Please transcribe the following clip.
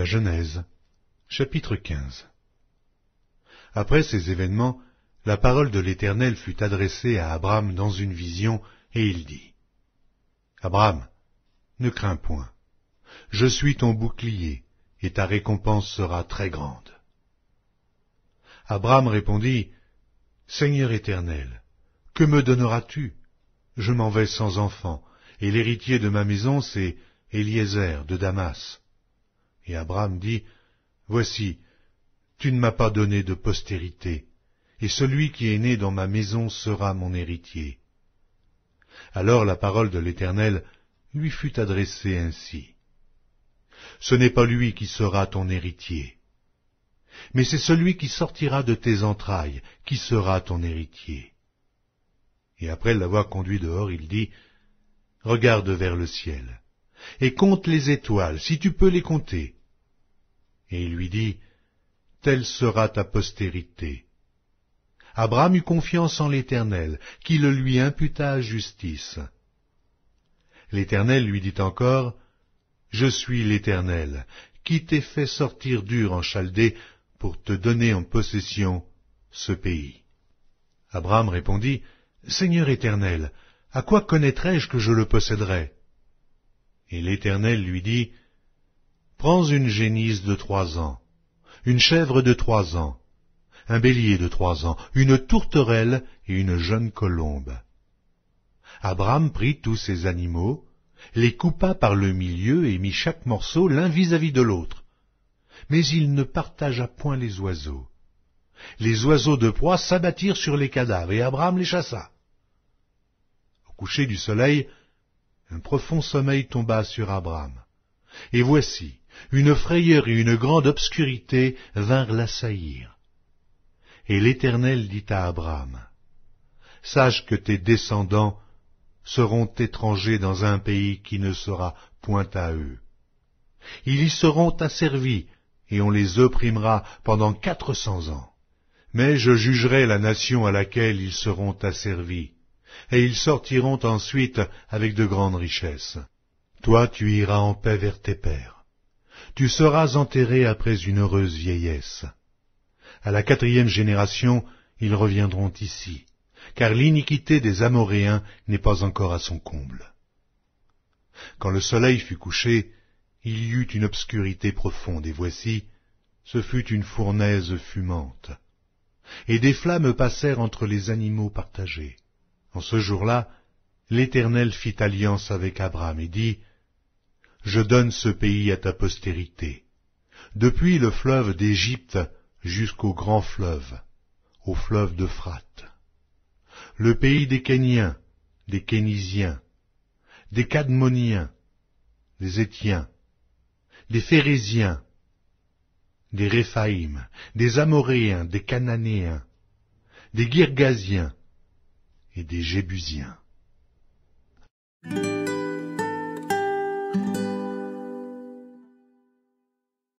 Genèse, chapitre 15. Après ces événements, la parole de l'Éternel fut adressée à Abram dans une vision, et il dit, « Abram, ne crains point, je suis ton bouclier, et ta récompense sera très grande. » Abram répondit, « Seigneur Éternel, que me donneras-tu? Je m'en vais sans enfant, et l'héritier de ma maison, c'est Éliézer de Damas. » Et Abram dit, « Voici, tu ne m'as pas donné de postérité, et celui qui est né dans ma maison sera mon héritier. » Alors la parole de l'Éternel lui fut adressée ainsi. « Ce n'est pas lui qui sera ton héritier, mais c'est celui qui sortira de tes entrailles qui sera ton héritier. » Et après l'avoir conduit dehors, il dit, « Regarde vers le ciel, et compte les étoiles, si tu peux les compter. » Et il lui dit, « Telle sera ta postérité. » Abram eut confiance en l'Éternel, qui le lui imputa à justice. L'Éternel lui dit encore, « Je suis l'Éternel, qui t'ai fait sortir d'Ur en Chaldée pour te donner en possession ce pays. » Abram répondit, « Seigneur Éternel, à quoi connaîtrai-je que je le posséderai? » Et l'Éternel lui dit, « Prends une génisse de 3 ans, une chèvre de 3 ans, un bélier de 3 ans, une tourterelle et une jeune colombe. » Abram prit tous ces animaux, les coupa par le milieu et mit chaque morceau l'un vis-à-vis de l'autre. Mais il ne partagea point les oiseaux. Les oiseaux de proie s'abattirent sur les cadavres, et Abram les chassa. Au coucher du soleil, un profond sommeil tomba sur Abram. Et voici, une frayeur et une grande obscurité vinrent l'assaillir. Et l'Éternel dit à Abram, « Sache que tes descendants seront étrangers dans un pays qui ne sera point à eux. Ils y seront asservis, et on les opprimera pendant 400 ans. Mais je jugerai la nation à laquelle ils seront asservis, et ils sortiront ensuite avec de grandes richesses. Toi, tu iras en paix vers tes pères. Tu seras enterré après une heureuse vieillesse. À la 4e génération, ils reviendront ici, car l'iniquité des Amoréens n'est pas encore à son comble. » Quand le soleil fut couché, il y eut une obscurité profonde, et voici, ce fut une fournaise fumante. Et des flammes passèrent entre les animaux partagés. En ce jour-là, l'Éternel fit alliance avec Abram et dit, « Je donne ce pays à ta postérité, depuis le fleuve d'Égypte jusqu'au grand fleuve, au fleuve d'Euphrate. Le pays des Kéniens, des Kénisiens, des Cadmoniens, des Étiens, des Phéréziens, des Réphaïm, des Amoréens, des Cananéens, des Girgasiens et des Jébusiens. »